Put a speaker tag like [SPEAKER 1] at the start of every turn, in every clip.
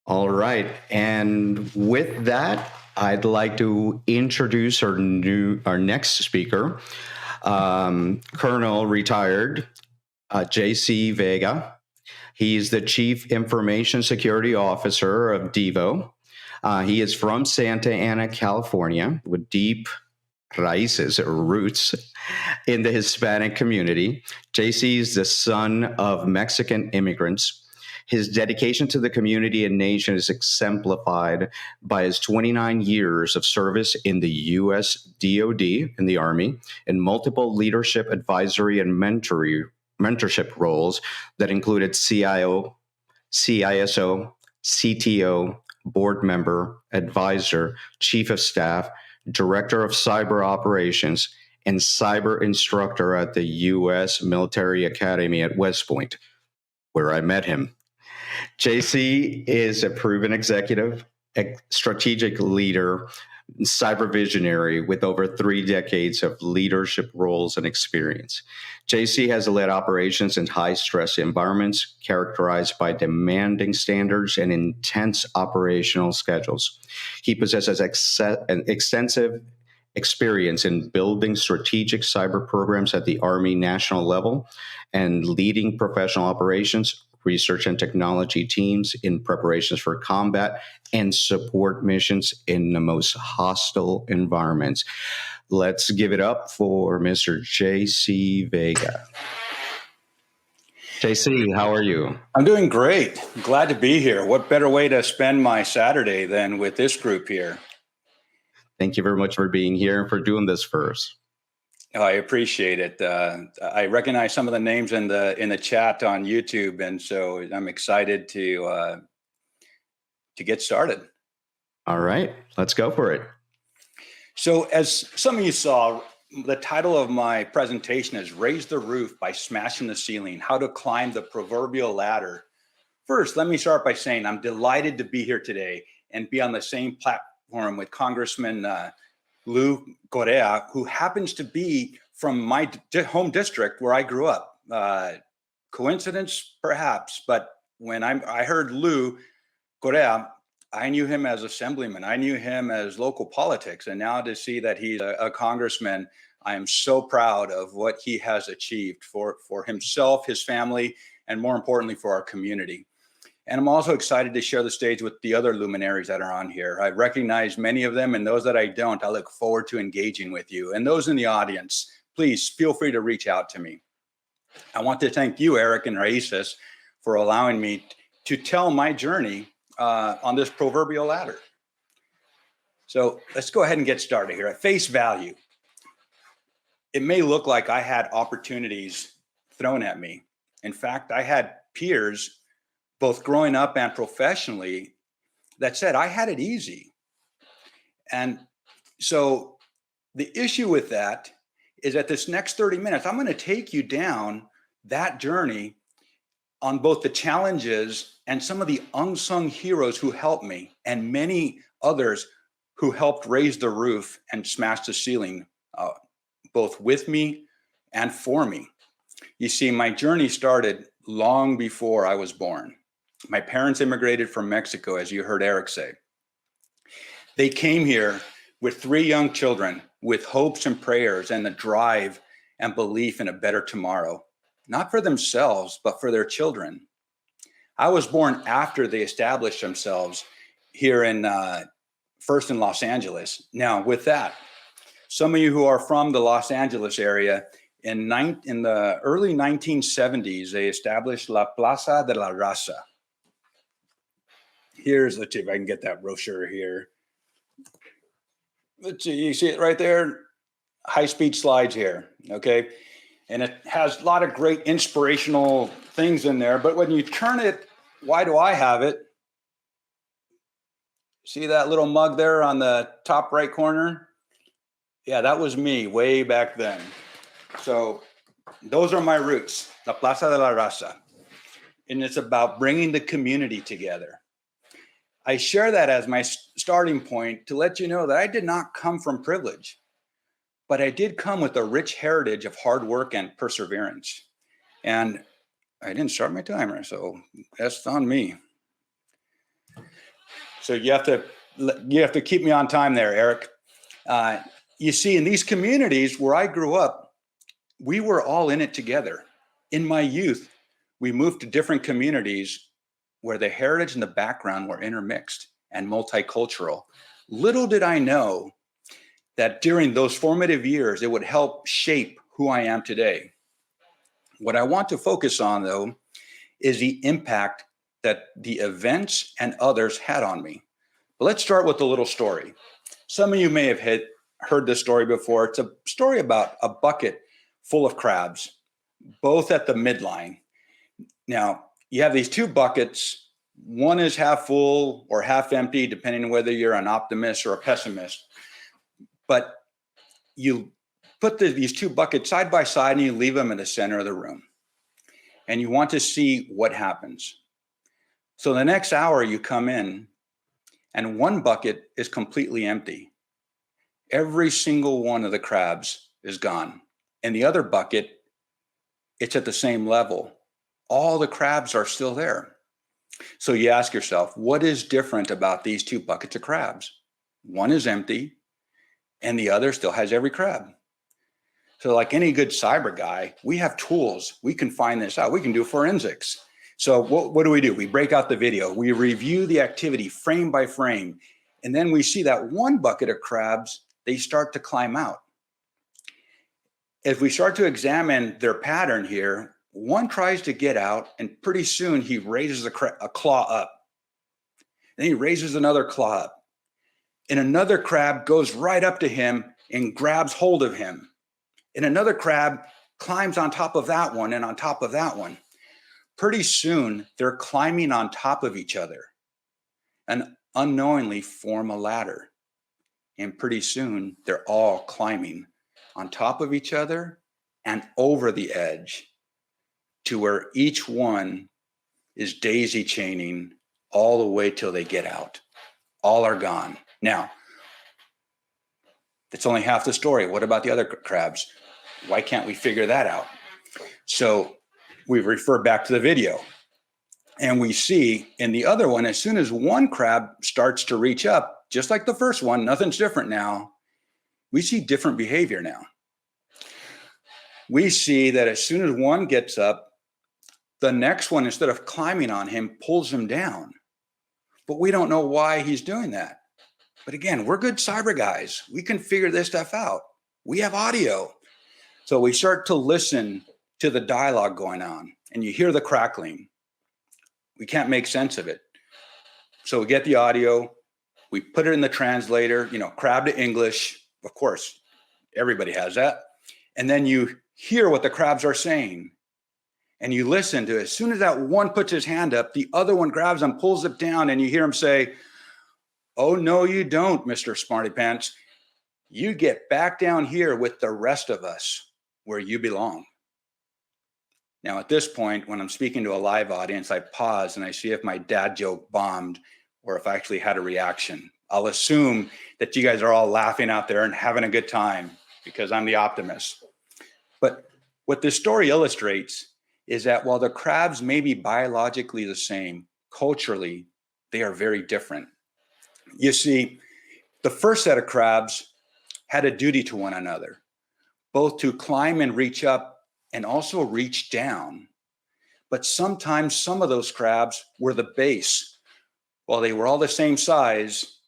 [SPEAKER 1] All right. And with that, I'd like to introduce our next speaker, Colonel retired JC Vega. He's the Chief Information Security Officer of DEVO. He is from Santa Ana, California, with deep Raices or roots in the Hispanic community. JC is the son of Mexican immigrants. His dedication to the community and nation is exemplified by his 29 years of service in the U.S. DoD, in the Army, in multiple leadership, advisory, and mentorship roles that included CIO, CISO, CTO, board member, advisor, chief of staff, director of cyber operations, and cyber instructor at the U.S. Military Academy at West Point, where I met him. JC is a proven executive, strategic leader, cyber visionary with over 3 decades of leadership roles and experience. JC has led operations in high-stress environments characterized by demanding standards and intense operational schedules. He possesses an extensive experience in building strategic cyber programs at the Army national level and leading professional operations, research and technology teams in preparations for combat and support missions in the most hostile environments. Let's give it up for Mr. JC Vega. JC, how are you?
[SPEAKER 2] I'm doing great. Glad to be here. What better way to spend my Saturday than with this group here?
[SPEAKER 1] Thank you very much for being here and for doing this for us.
[SPEAKER 2] I appreciate it. I recognize some of the names in the chat on YouTube, and so I'm excited to get started.
[SPEAKER 1] All right, let's go for it.
[SPEAKER 2] So, as some of you saw, the title of my presentation is "Raise the Roof by Smashing the Ceiling: How to Climb the Proverbial Ladder." First, let me start by saying I'm delighted to be here today and be on the same platform with Congressman Lou Correa, who happens to be from my home district where I grew up. Coincidence, perhaps, but when I heard Lou Correa, I knew him as assemblyman. I knew him as local politics. And now to see that he's a congressman, I am so proud of what he has achieved for himself, his family, and more importantly, for our community. And I'm also excited to share the stage with the other luminaries that are on here. I recognize many of them, and those that I don't, I look forward to engaging with you. And those in the audience, please feel free to reach out to me. I want to thank you, Eric and Raices, for allowing me to tell my journey on this proverbial ladder. So let's go ahead and get started here. At face value, it may look like I had opportunities thrown at me. In fact, I had peers both growing up and professionally that said I had it easy. And so the issue with that is that this next 30 minutes, I'm going to take you down that journey on both the challenges and some of the unsung heroes who helped me and many others who helped raise the roof and smash the ceiling, both with me and for me. You see, my journey started long before I was born. My parents immigrated from Mexico, as you heard Eric say. They came here with 3 young children with hopes and prayers and the drive and belief in a better tomorrow, not for themselves, but for their children. I was born after they established themselves here first in Los Angeles. Now, with that, some of you who are from the Los Angeles area, in the early 1970s, they established La Plaza de la Raza. Let's see if I can get that brochure here. Let's see, you see it right there? High-speed slides here, okay? And it has a lot of great inspirational things in there, but when you turn it, why do I have it? See that little mug there on the top right corner? Yeah, that was me way back then. So those are my roots, La Plaza de la Raza. And it's about bringing the community together. I share that as my starting point to let you know that I did not come from privilege, but I did come with a rich heritage of hard work and perseverance. And I didn't start my timer, so that's on me. So you have to keep me on time there, Eric. You see, in these communities where I grew up, we were all in it together. In my youth, we moved to different communities where the heritage and the background were intermixed and multicultural. Little did I know that during those formative years, it would help shape who I am today. What I want to focus on, though, is the impact that the events and others had on me. But let's start with a little story. Some of you may have heard this story before. It's a story about a bucket full of crabs, both at the midline. Now, you have these two buckets. One is half full or half empty, depending on whether you're an optimist or a pessimist. But you put these two buckets side by side and you leave them in the center of the room. And you want to see what happens. So the next hour you come in and one bucket is completely empty. Every single one of the crabs is gone. And the other bucket, it's at the same level. All the crabs are still there. So you ask yourself, what is different about these two buckets of crabs? One is empty and the other still has every crab. So like any good cyber guy, we have tools. We can find this out. We can do forensics. So what do? We break out the video. We review the activity frame by frame. And then we see that one bucket of crabs, they start to climb out. If we start to examine their pattern here, one tries to get out and pretty soon he raises a claw up. Then he raises another claw up. And another crab goes right up to him and grabs hold of him. And another crab climbs on top of that one and on top of that one. Pretty soon, they're climbing on top of each other and unknowingly form a ladder. And pretty soon, they're all climbing on top of each other and over the edge to where each one is daisy chaining all the way till they get out. All are gone. Now, that's only half the story. What about the other crabs? Why can't we figure that out? So we refer back to the video and we see in the other one, as soon as one crab starts to reach up, just like the first one, nothing's different now. We see different behavior now. We see that as soon as one gets up, the next one, instead of climbing on him, pulls him down. But we don't know why he's doing that. But again, we're good cyber guys. We can figure this stuff out. We have audio. So we start to listen to the dialogue going on and you hear the crackling. We can't make sense of it. So we get the audio, we put it in the translator, crab to English. Of course, everybody has that. And then you hear what the crabs are saying. And you listen to it. As soon as that one puts his hand up, the other one grabs him, pulls it down, and you hear him say, "Oh, no, you don't, Mr. Smarty Pants. You get back down here with the rest of us where you belong." Now, at this point, when I'm speaking to a live audience, I pause and I see if my dad joke bombed or if I actually had a reaction. I'll assume that you guys are all laughing out there and having a good time because I'm the optimist. But what this story illustrates is that while the crabs may be biologically the same, culturally, they are very different. You see, the first set of crabs had a duty to one another, both to climb and reach up and also reach down. But sometimes some of those crabs were the base. While they were all the same size,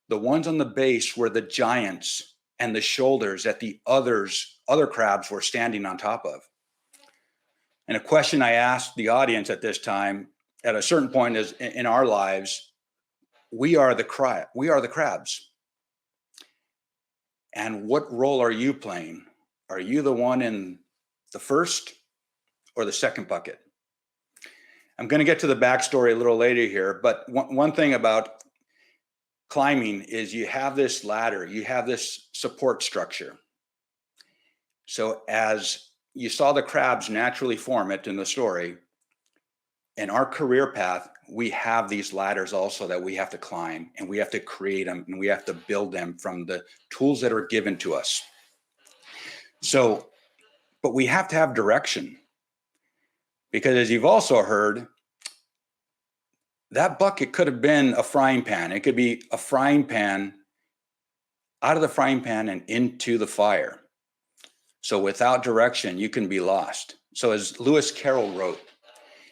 [SPEAKER 2] the ones on the base were the giants and the shoulders that the other crabs were standing on top of. And a question I asked the audience at this time, at a certain point is in our lives, we are the crabs. And what role are you playing? Are you the one in the first or the second bucket? I'm going to get to the backstory a little later here, but one thing about climbing is you have this ladder, you have this support structure. So as you saw the crabs naturally form it in the story, in our career path, we have these ladders also that we have to climb and we have to create them and we have to build them from the tools that are given to us. So, but we have to have direction because as you've also heard, that bucket could have been a frying pan. It could be a frying pan out of the frying pan and into the fire. So without direction, you can be lost. So as Lewis Carroll wrote,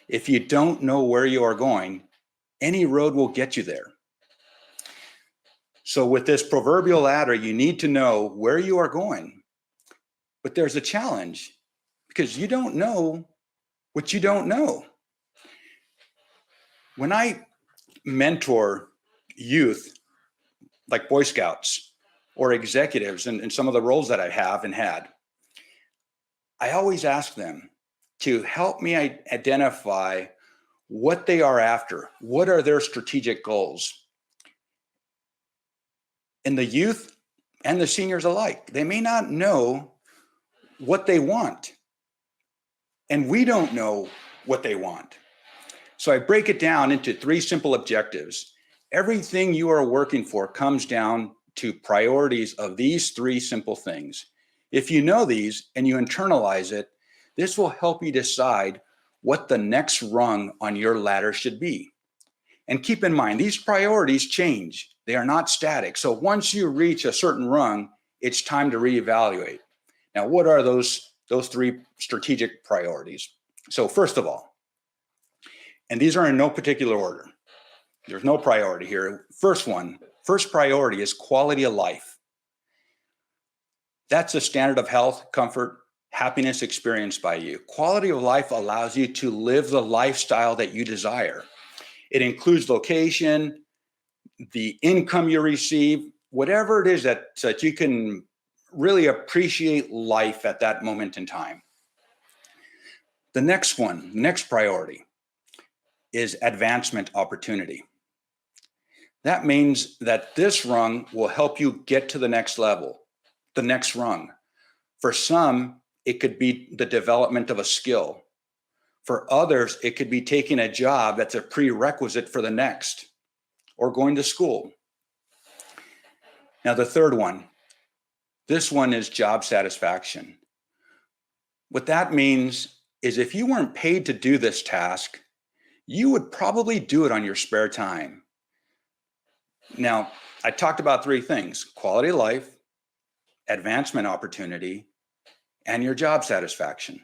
[SPEAKER 2] if you don't know where you are going, any road will get you there. So with this proverbial ladder, you need to know where you are going. But there's a challenge because you don't know what you don't know. When I mentor youth, like Boy Scouts or executives in some of the roles that I have and had, I always ask them to help me identify what they are after. What are their strategic goals? And the youth and the seniors alike, they may not know what they want. And we don't know what they want. So I break it down into 3 simple objectives. Everything you are working for comes down to priorities of these 3 simple things. If you know these and you internalize it, this will help you decide what the next rung on your ladder should be. And keep in mind, these priorities change. They are not static. So once you reach a certain rung, it's time to reevaluate. Now, what are those 3 strategic priorities? So first of all, and these are in no particular order. There's no priority here. First priority is quality of life. That's a standard of health, comfort, happiness experienced by you. Quality of life allows you to live the lifestyle that you desire. It includes location, the income you receive, whatever it is that you can really appreciate life at that moment in time. The next priority is advancement opportunity. That means that this rung will help you get to the next level, the next rung. For some, it could be the development of a skill. For others, it could be taking a job that's a prerequisite for the next, or going to school. Now, the third one, this one is job satisfaction. What that means is if you weren't paid to do this task, you would probably do it on your spare time. Now, I talked about 3 things: quality of life, advancement opportunity, and your job satisfaction.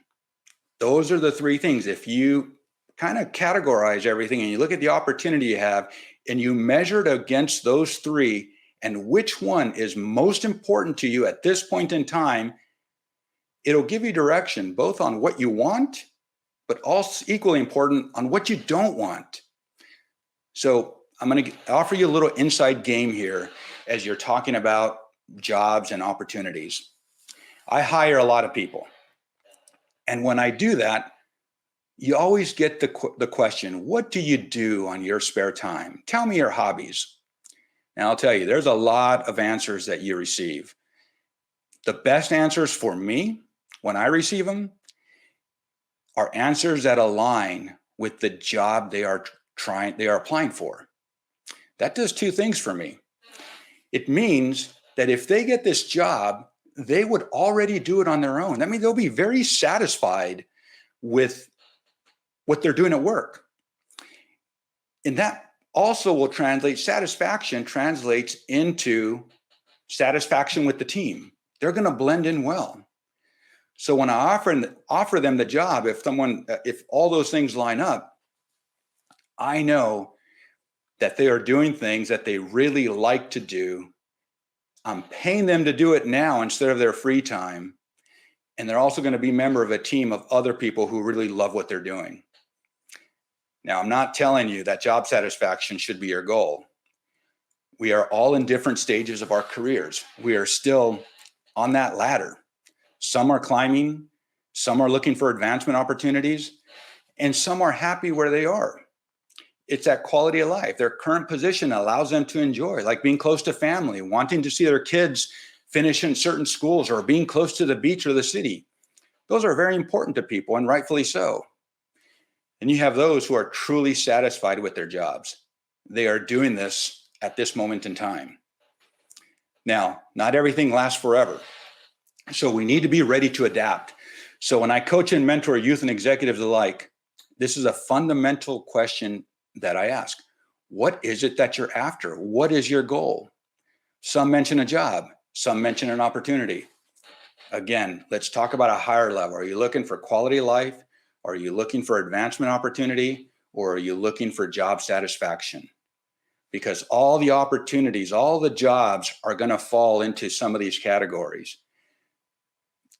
[SPEAKER 2] Those are the 3 things. If you kind of categorize everything and you look at the opportunity you have and you measure it against those 3 and which one is most important to you at this point in time, it'll give you direction both on what you want, but also equally important on what you don't want. So I'm going to offer you a little inside game here as you're talking about jobs and opportunities. I hire a lot of people. And when I do that, you always get the question, what do you do on your spare time? Tell me your hobbies. And I'll tell you, there's a lot of answers that you receive. The best answers for me, when I receive them, are answers that align with the job they are applying for. That does 2 things for me. It means that if they get this job, they would already do it on their own. I mean, they'll be very satisfied with what they're doing at work. And that also will satisfaction translates into satisfaction with the team. They're going to blend in well. So when I offer them the job, if all those things line up, I know that they are doing things that they really like to do. I'm paying them to do it now instead of their free time. And they're also going to be a member of a team of other people who really love what they're doing. Now, I'm not telling you that job satisfaction should be your goal. We are all in different stages of our careers. We are still on that ladder. Some are climbing, some are looking for advancement opportunities, and some are happy where they are. It's that quality of life. Their current position allows them to enjoy, like being close to family, wanting to see their kids finish in certain schools, or being close to the beach or the city. Those are very important to people, and rightfully so. And you have those who are truly satisfied with their jobs. They are doing this at this moment in time. Now, not everything lasts forever. So we need to be ready to adapt. So when I coach and mentor youth and executives alike, this is a fundamental question that I ask. What is it that you're after? What is your goal? Some mention a job, some mention an opportunity. Again, let's talk about a higher level. Are you looking for quality of life? Are you looking for advancement opportunity? Or are you looking for job satisfaction? Because all the opportunities, all the jobs are going to fall into some of these categories.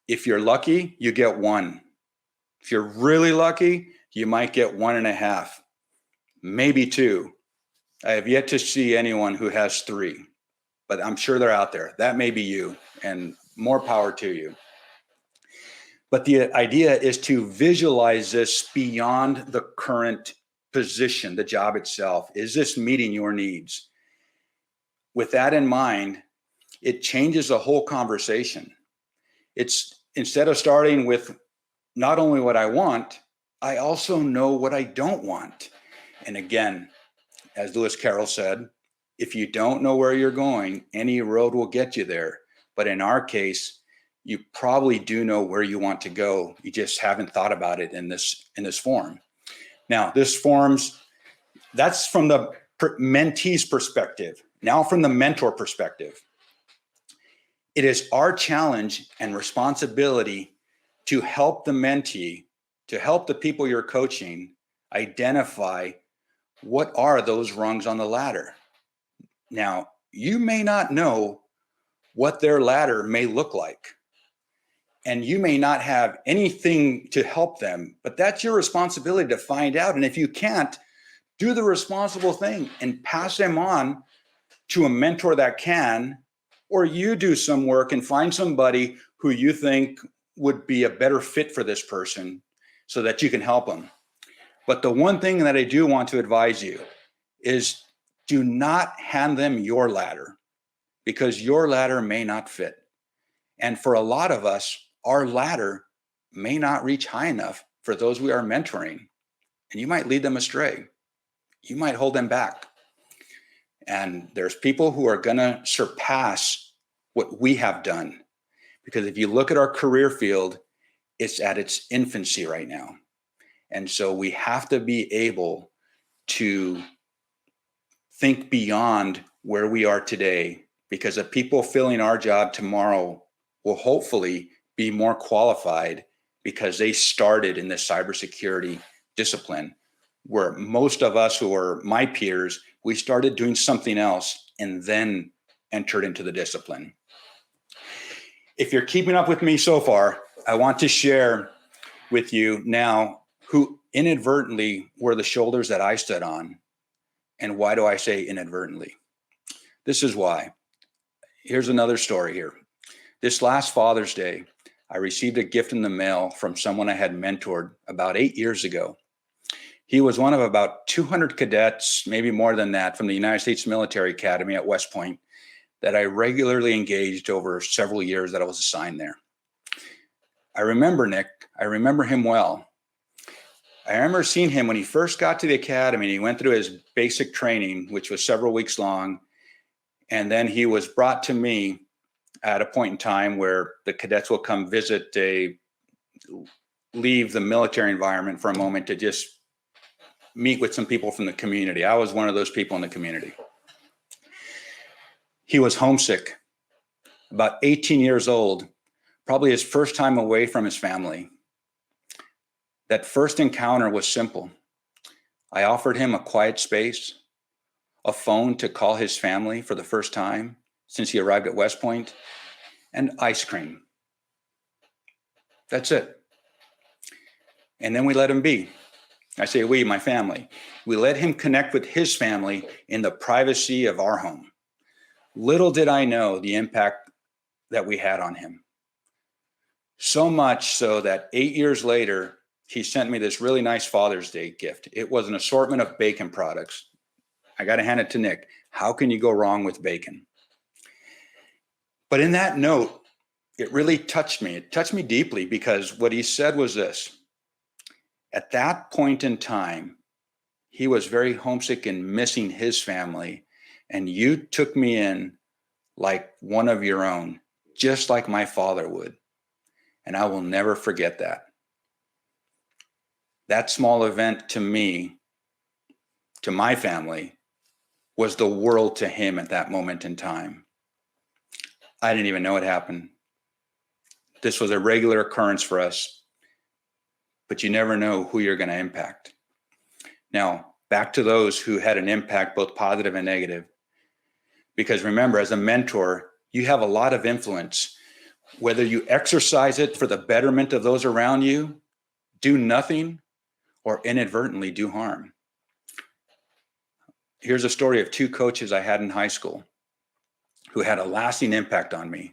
[SPEAKER 2] If you're lucky, you get one. If you're really lucky, you might get 1.5, maybe 2. I have yet to see anyone who has 3, but I'm sure they're out there. That may be you, and more power to you. But the idea is to visualize this beyond the current position, the job itself. Is this meeting your needs? With that in mind, it changes the whole conversation. It's instead of starting with not only what I want, I also know what I don't want. And again, as Lewis Carroll said, if you don't know where you're going, any road will get you there. But in our case, you probably do know where you want to go. You just haven't thought about it in this form. Now, that's from the mentee's perspective. Now, from the mentor perspective, it is our challenge and responsibility to help the mentee, to help the people you're coaching identify what are those rungs on the ladder. Now, you may not know what their ladder may look like, and you may not have anything to help them, but that's your responsibility to find out. And if you can't, do the responsible thing and pass them on to a mentor that can, or you do some work and find somebody who you think would be a better fit for this person so that you can help them. But the one thing that I do want to advise you is do not hand them your ladder, because your ladder may not fit. And for a lot of us, our ladder may not reach high enough for those we are mentoring. And you might lead them astray. You might hold them back. And there's people who are going to surpass what we have done. Because if you look at our career field, it's at its infancy right now. And so we have to be able to think beyond where we are today, because the people filling our job tomorrow will hopefully be more qualified because they started in the cybersecurity discipline, where most of us who are my peers, we started doing something else and then entered into the discipline. If you're keeping up with me so far, I want to share with you now who inadvertently were the shoulders that I stood on. And why do I say inadvertently? This is why. Here's another story here. This last Father's Day, I received a gift in the mail from someone I had mentored about 8 years ago. He was one of about 200 cadets, maybe more than that, from the United States Military Academy at West Point that I regularly engaged over several years that I was assigned there. I remember Nick. I remember him well. I remember seeing him when he first got to the academy. He went through his basic training, which was several weeks long. And then he was brought to me at a point in time where the cadets will come visit, leave the military environment for a moment to just meet with some people from the community. I was one of those people in the community. He was homesick, about 18 years old, probably his first time away from his family. That first encounter was simple. I offered him a quiet space, a phone to call his family for the first time since he arrived at West Point, and ice cream. That's it. And then we let him be. I say we, my family. We let him connect with his family in the privacy of our home. Little did I know the impact that we had on him. So much so that 8 years later, he sent me this really nice Father's Day gift. It was an assortment of bacon products. I got to hand it to Nick. How can you go wrong with bacon? But in that note, it really touched me. It touched me deeply because what he said was this. At that point in time, he was very homesick and missing his family. And you took me in like one of your own, just like my father would. And I will never forget that. That small event to me to my family was the world to him at that moment in time. I didn't even know it happened. This was a regular occurrence for us, but you never know who you're going to impact. Now, back to those who had an impact, both positive and negative. Because remember, as a mentor, you have a lot of influence. Whether you exercise it for the betterment of those around you, do nothing, or inadvertently do harm. Here's a story of two coaches I had in high school who had a lasting impact on me.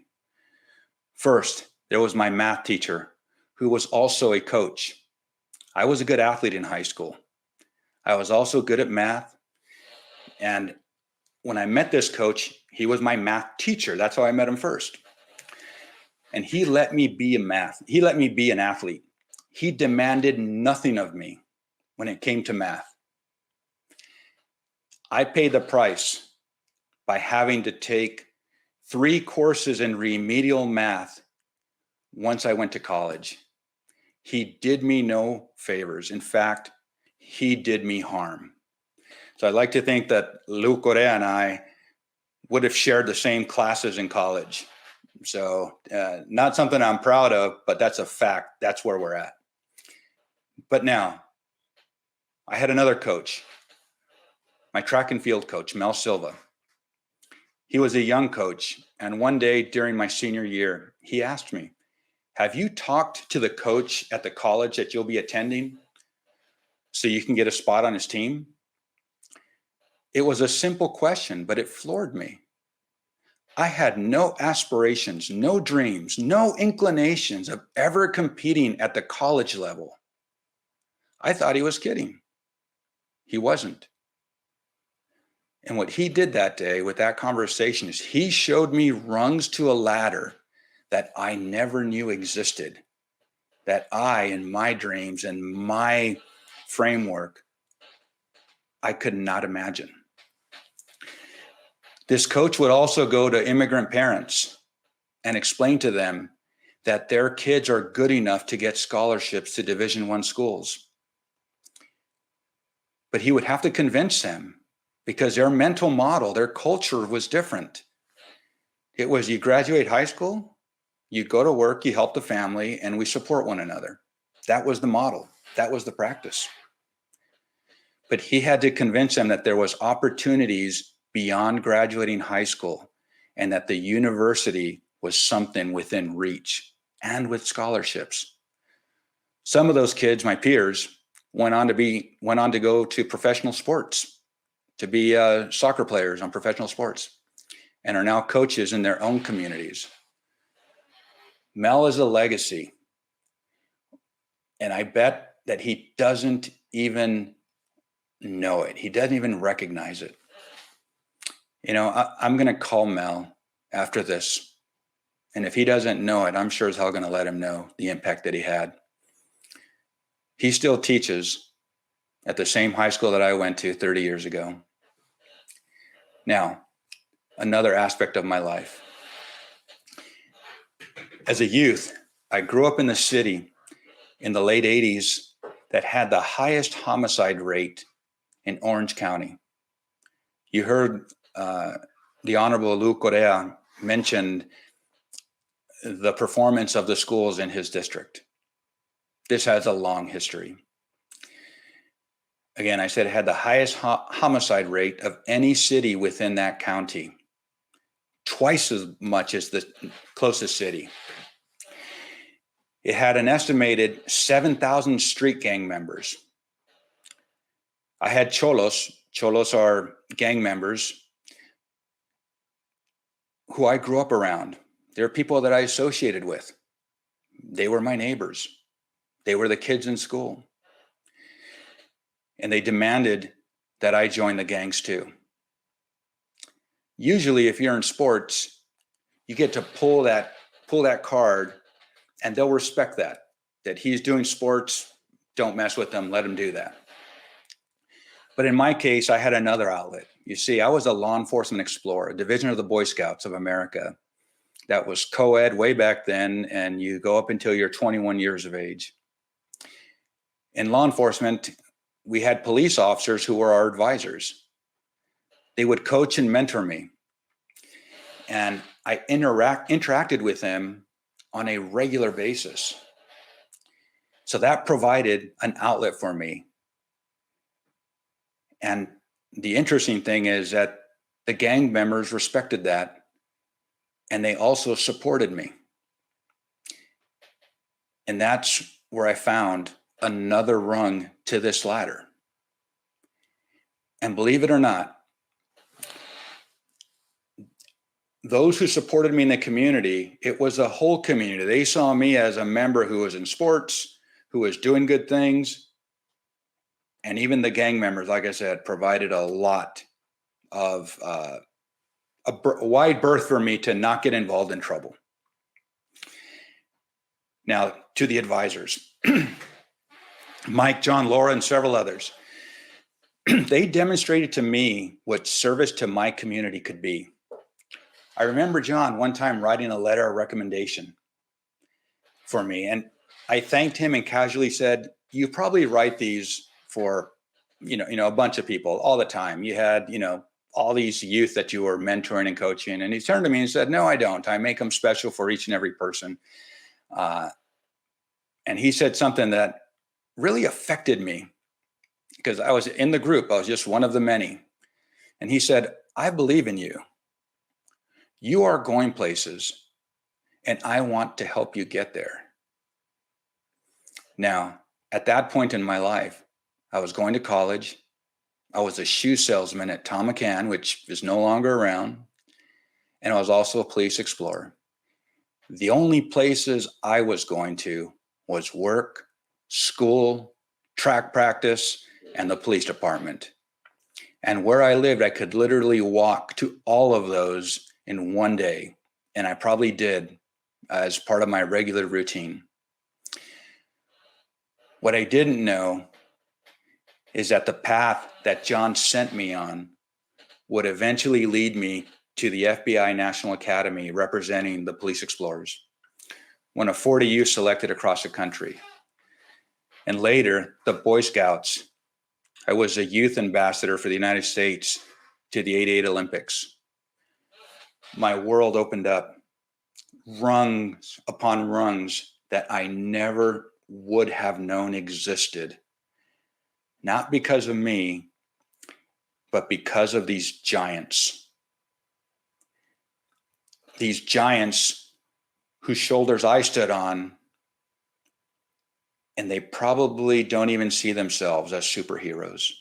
[SPEAKER 2] First, there was my math teacher, who was also a coach. I was a good athlete in high school. I was also good at math. And when I met this coach, he was my math teacher. That's how I met him first. And he let me be an athlete. He demanded nothing of me when it came to math. I paid the price by having to take 3 courses in remedial math once I went to college. He did me no favors. In fact, he did me harm. So I'd like to think that Lou Correa and I would have shared the same classes in college. So not something I'm proud of, but that's a fact. That's where we're at. But now, I had another coach, my track and field coach, Mel Silva. He was a young coach, and one day during my senior year, he asked me, "Have you talked to the coach at the college that you'll be attending so you can get a spot on his team?" It was a simple question, but it floored me. I had no aspirations, no dreams, no inclinations of ever competing at the college level. I thought he was kidding. He wasn't. And what he did that day with that conversation is he showed me rungs to a ladder that I never knew existed, that I, in my dreams and my framework, I could not imagine. This coach would also go to immigrant parents and explain to them that their kids are good enough to get scholarships to Division I schools. But he would have to convince them because their mental model, their culture was different. It was you graduate high school, you go to work, you help the family, and we support one another. That was the model. That was the practice. But he had to convince them that there was opportunities beyond graduating high school and that the university was something within reach and with scholarships. Some of those kids, my peers, went on to go to professional sports, to be soccer players on professional sports, and are now coaches in their own communities. Mel is a legacy, and I bet that he doesn't even know it. He doesn't even recognize it. You know, I'm going to call Mel after this, and if he doesn't know it, I'm sure as hell going to let him know the impact that he had. He still teaches at the same high school that I went to 30 years ago. Now, another aspect of my life. As a youth, I grew up in the city in the late 80s that had the highest homicide rate in Orange County. You heard the Honorable Lou Correa mention the performance of the schools in his district. This has a long history. Again, I said it had the highest homicide rate of any city within that county, twice as much as the closest city. It had an estimated 7,000 street gang members. I had cholos. Cholos are gang members who I grew up around. They're people that I associated with. They were my neighbors. They were the kids in school. And they demanded that I join the gangs too. Usually, if you're in sports, you get to pull that card, and they'll respect that he's doing sports, don't mess with him, let him do that. But in my case, I had another outlet. You see, I was a law enforcement explorer, a division of the Boy Scouts of America that was co-ed way back then, and you go up until you're 21 years of age. In law enforcement, we had police officers who were our advisors. They would coach and mentor me. And I interacted with them on a regular basis. So that provided an outlet for me. And the interesting thing is that the gang members respected that, and they also supported me. And that's where I found another rung to this ladder. And believe it or not, those who supported me in the community, it was a whole community. They saw me as a member who was in sports, who was doing good things. And even the gang members, like I said, provided a lot of a wide berth for me to not get involved in trouble. Now, to the advisors, Mike, John, Laura, and several others, they demonstrated to me what service to my community could be. I remember John one time writing a letter of recommendation for me, and I thanked him and casually said, "You probably write these for, a bunch of people all the time. You had, all these youth that you were mentoring and coaching." And he turned to me and said, "No, I don't. I make them special for each and every person." And he said something that really affected me because I was in the group. I was just one of the many. And he said, "I believe in you. You are going places, and I want to help you get there." Now, at that point in my life, I was going to college. I was a shoe salesman at Tom McCann, which is no longer around. And I was also a police explorer. The only places I was going to was work, school, track practice, and the police department. And where I lived, I could literally walk to all of those in one day. And I probably did as part of my regular routine. What I didn't know is that the path that John sent me on would eventually lead me to the FBI National Academy representing the police explorers, one of 40 youth selected across the country. And later, the Boy Scouts. I was a youth ambassador for the United States to the '88 Olympics. My world opened up, rungs upon rungs that I never would have known existed. Not because of me, but because of these giants. These giants whose shoulders I stood on, and they probably don't even see themselves as superheroes.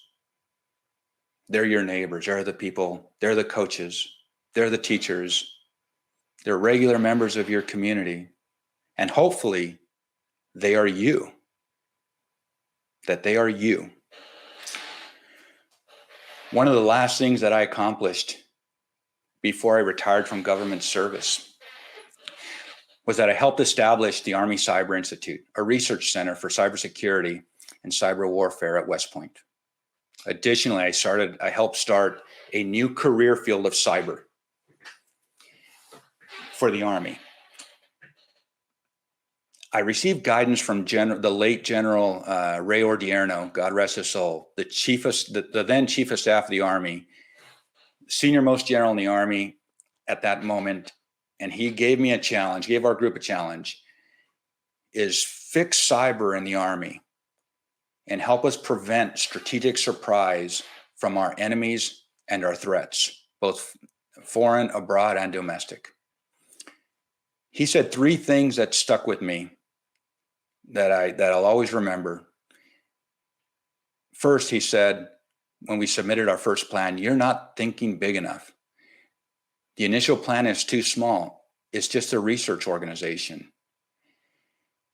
[SPEAKER 2] They're your neighbors, they're the people, they're the coaches, they're the teachers, they're regular members of your community, and hopefully they are you. That they are you. One of the last things that I accomplished before I retired from government service was that I helped establish the Army Cyber Institute, a research center for cybersecurity and cyber warfare at West Point. Additionally, I helped start a new career field of cyber for the Army. I received guidance from the late General Ray Odierno, God rest his soul, the then Chief of Staff of the Army, senior most general in the Army at that moment. And he gave me a challenge, gave our group a challenge, is fix cyber in the Army and help us prevent strategic surprise from our enemies and our threats, both foreign, abroad, and domestic. He said three things that stuck with me that I'll always remember. First, he said, when we submitted our first plan, "You're not thinking big enough. The initial plan is too small. It's just a research organization."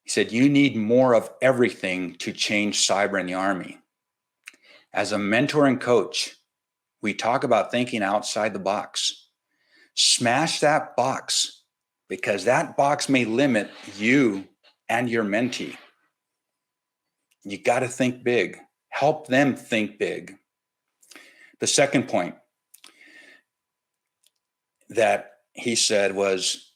[SPEAKER 2] He said, "You need more of everything to change cyber in the Army." As a mentor and coach, we talk about thinking outside the box. Smash that box, because that box may limit you and your mentee. You got to think big. Help them think big. The second point that he said was,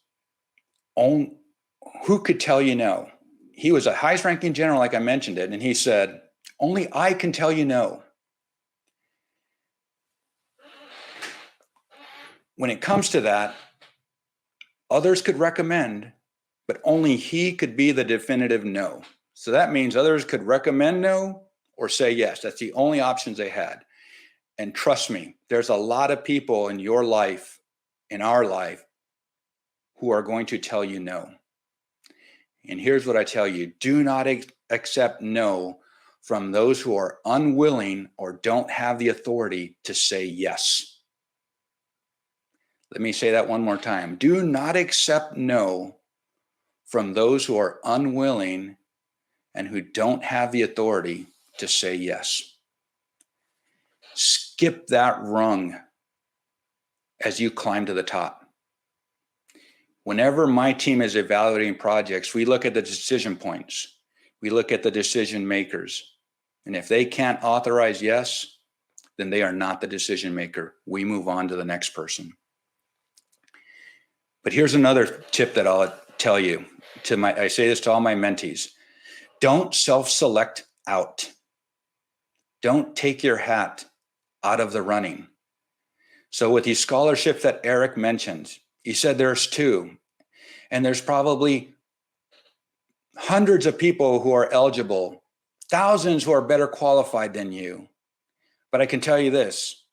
[SPEAKER 2] who could tell you no? He was a highest ranking general, like I mentioned it, and he said, Only I can tell you no. When it comes to that, others could recommend, but only he could be the definitive no. So that means others could recommend no or say yes. That's the only options they had. And trust me, there's a lot of people in your life, in our life, who are going to tell you no. And here's what I tell you: do not accept no from those who are unwilling or don't have the authority to say yes. Let me say that one more time. Do not accept no from those who are unwilling and who don't have the authority to say yes. Skip that rung as you climb to the top. Whenever my team is evaluating projects, we look at the decision points. We look at the decision makers. And if they can't authorize yes, then they are not the decision maker. We move on to the next person. But here's another tip that I'll tell you. I say this to all my mentees. Don't self-select out. Don't take your hat out of the running. So with these scholarships that Eric mentioned, he said there's 2, and there's probably hundreds of people who are eligible, thousands who are better qualified than you. But I can tell you this,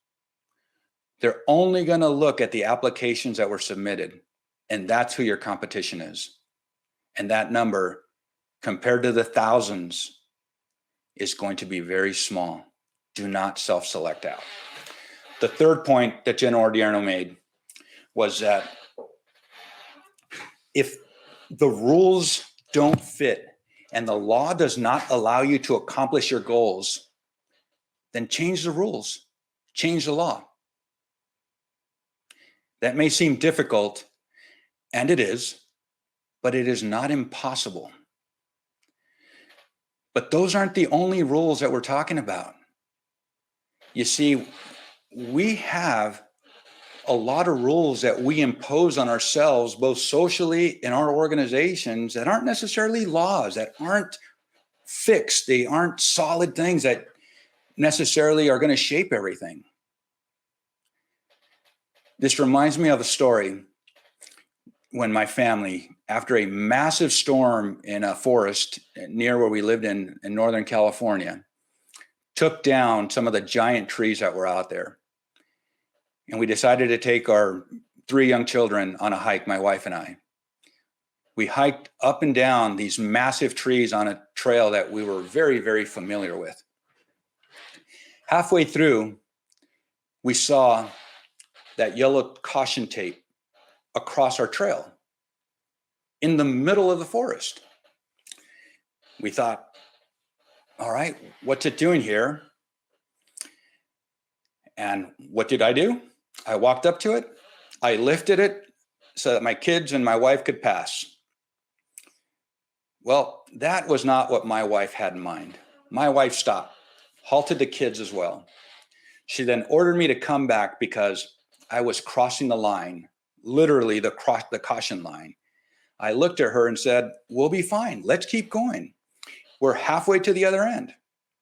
[SPEAKER 2] they're only going to look at the applications that were submitted, and that's who your competition is. And that number, compared to the thousands, is going to be very small. Do not self-select out. The third point that Jen Ordiano made was that if the rules don't fit and the law does not allow you to accomplish your goals, then change the rules, change the law. That may seem difficult, and it is, but it is not impossible. But those aren't the only rules that we're talking about. You see, we have a lot of rules that we impose on ourselves, both socially in our organizations, that aren't necessarily laws, that aren't fixed. They aren't solid things that necessarily are going to shape everything. This reminds me of a story when my family, after a massive storm in a forest near where we lived in Northern California, took down some of the giant trees that were out there. And we decided to take our 3 young children on a hike, my wife and I. We hiked up and down these massive trees on a trail that we were very, very familiar with. Halfway through, we saw that yellow caution tape across our trail in the middle of the forest. We thought, all right, what's it doing here? And what did I do? I walked up to it. I lifted it so that my kids and my wife could pass. Well, that was not what my wife had in mind. My wife stopped, halted the kids as well. She then ordered me to come back because I was crossing the line, literally the caution line. I looked at her and said, we'll be fine. Let's keep going. We're halfway to the other end.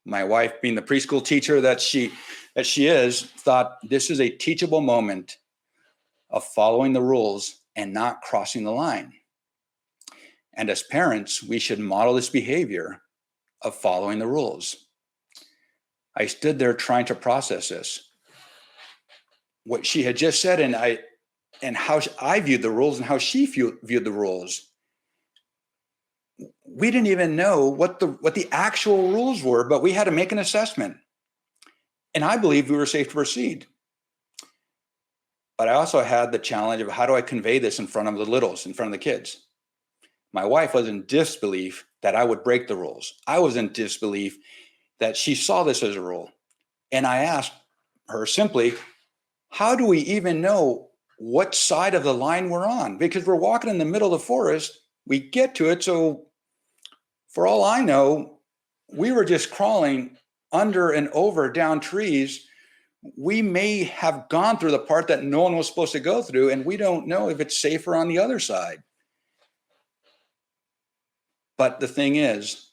[SPEAKER 2] My wife, being the preschool teacher that she is, thought this is a teachable moment of following the rules and not crossing the line. And as parents, we should model this behavior of following the rules. I stood there trying to process this. What she had just said and how I viewed the rules and how she viewed the rules. We didn't even know what the actual rules were, but we had to make an assessment. And I believe we were safe to proceed. But I also had the challenge of how do I convey this in front of the littles, in front of the kids? My wife was in disbelief that I would break the rules. I was in disbelief that she saw this as a rule. And I asked her simply, how do we even know what side of the line we're on? Because we're walking in the middle of the forest, we get to it. So for all I know, we were just crawling under and over down trees. We may have gone through the part that no one was supposed to go through, and we don't know if it's safer on the other side. But the thing is,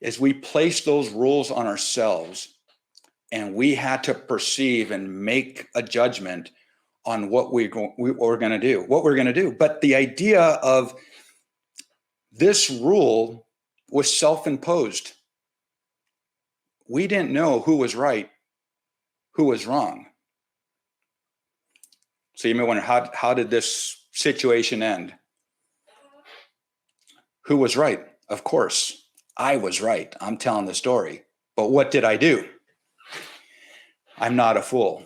[SPEAKER 2] is we placed those rules on ourselves, and we had to perceive and make a judgment on what we're going to do. But the idea of this rule was self-imposed. We didn't know who was right, who was wrong. So you may wonder, how did this situation end? Who was right? Of course, I was right. I'm telling the story. But what did I do? I'm not a fool.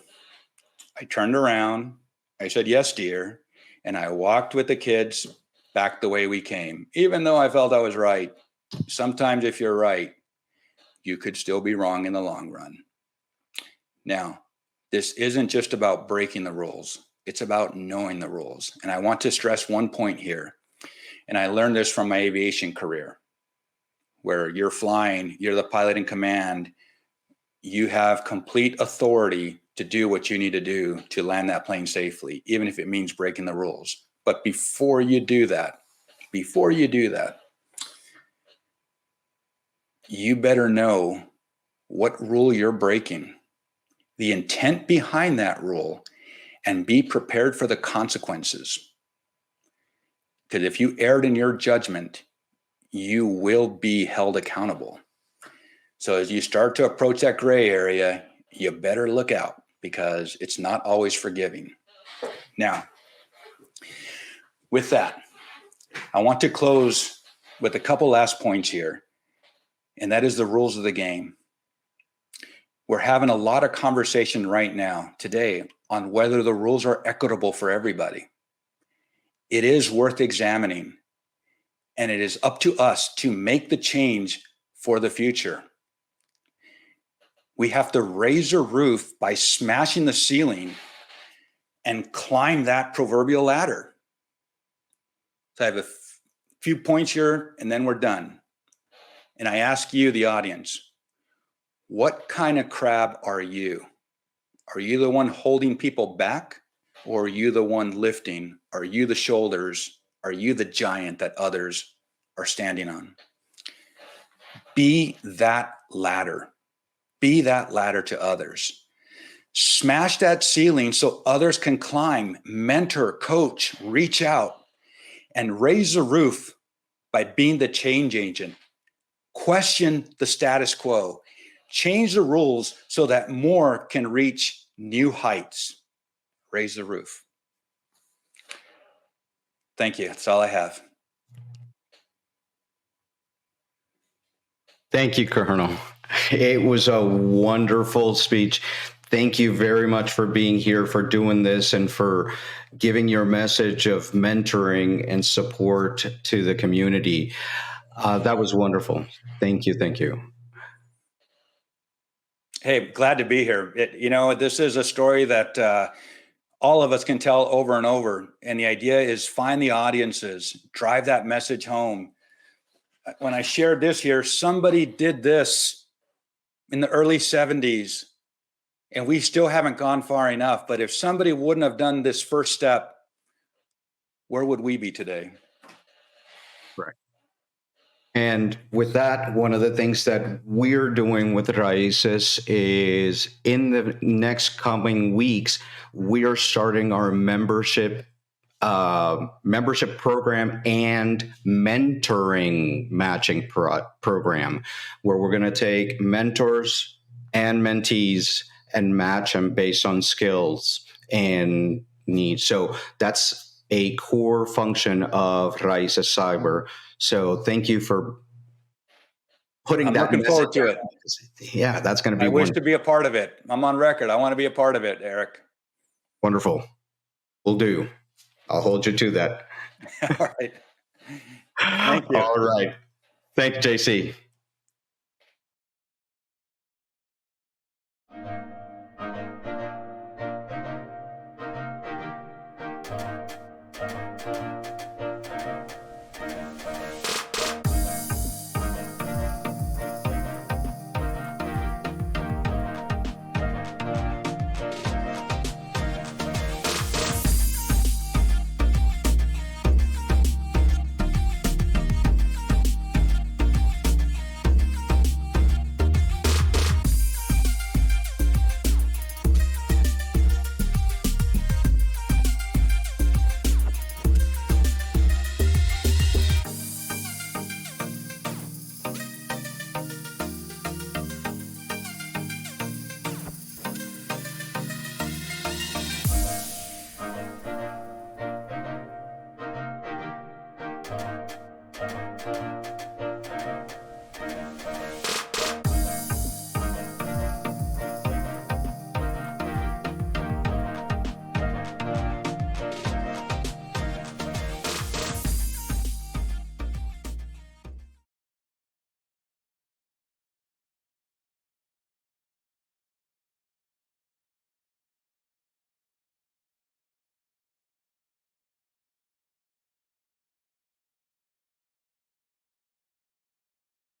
[SPEAKER 2] I turned around, I said, yes, dear, and I walked with the kids back the way we came. Even though I felt I was right, sometimes if you're right, you could still be wrong in the long run. Now, this isn't just about breaking the rules. It's about knowing the rules. And I want to stress one point here. And I learned this from my aviation career, where you're flying, you're the pilot in command, you have complete authority to do what you need to do to land that plane safely, even if it means breaking the rules. But before you do that, you better know what rule you're breaking, the intent behind that rule, and be prepared for the consequences. Because if you erred in your judgment, you will be held accountable. So as you start to approach that gray area, you better look out, because it's not always forgiving. Now, with that, I want to close with a couple last points here, and that is the rules of the game. We're having a lot of conversation right now today on whether the rules are equitable for everybody. It is worth examining, and it is up to us to make the change for the future. We have to raise a roof by smashing the ceiling and climb that proverbial ladder. So I have a few points here, and then we're done. And I ask you, the audience, what kind of crab are you? Are you the one holding people back, or are you the one lifting? Are you the shoulders? Are you the giant that others are standing on? Be that ladder. Be that ladder to others. Smash that ceiling so others can climb, mentor, coach, reach out, and raise the roof by being the change agent. Question the status quo. Change the rules so that more can reach new heights. Raise the roof. Thank you. That's all I have.
[SPEAKER 1] Thank you, Colonel. It was a wonderful speech. Thank you very much for being here, for doing this, and for giving your message of mentoring and support to the community. That was wonderful. Thank you. Thank you.
[SPEAKER 2] Hey, glad to be here. This is a story that all of us can tell over and over. And the idea is find the audiences, drive that message home. When I shared this here, somebody did this in the early 70s, and we still haven't gone far enough. But if somebody wouldn't have done this first step, where would we be today?
[SPEAKER 1] Right. And with that, one of the things that we're doing with Raices is in the next coming weeks, we are starting our membership program and mentoring matching program, where we're going to take mentors and mentees and match them based on skills and needs. So that's a core function of Raices Cyber. So thank you for putting
[SPEAKER 2] I'm
[SPEAKER 1] that.
[SPEAKER 2] Looking forward to it.
[SPEAKER 1] Yeah, that's going to be.
[SPEAKER 2] I wish to be a part of it. I'm on record. I want to be a part of it, Eric.
[SPEAKER 1] Wonderful. Will do. I'll hold you to that.
[SPEAKER 2] All right. Thank you.
[SPEAKER 1] All right. Thank you, JC.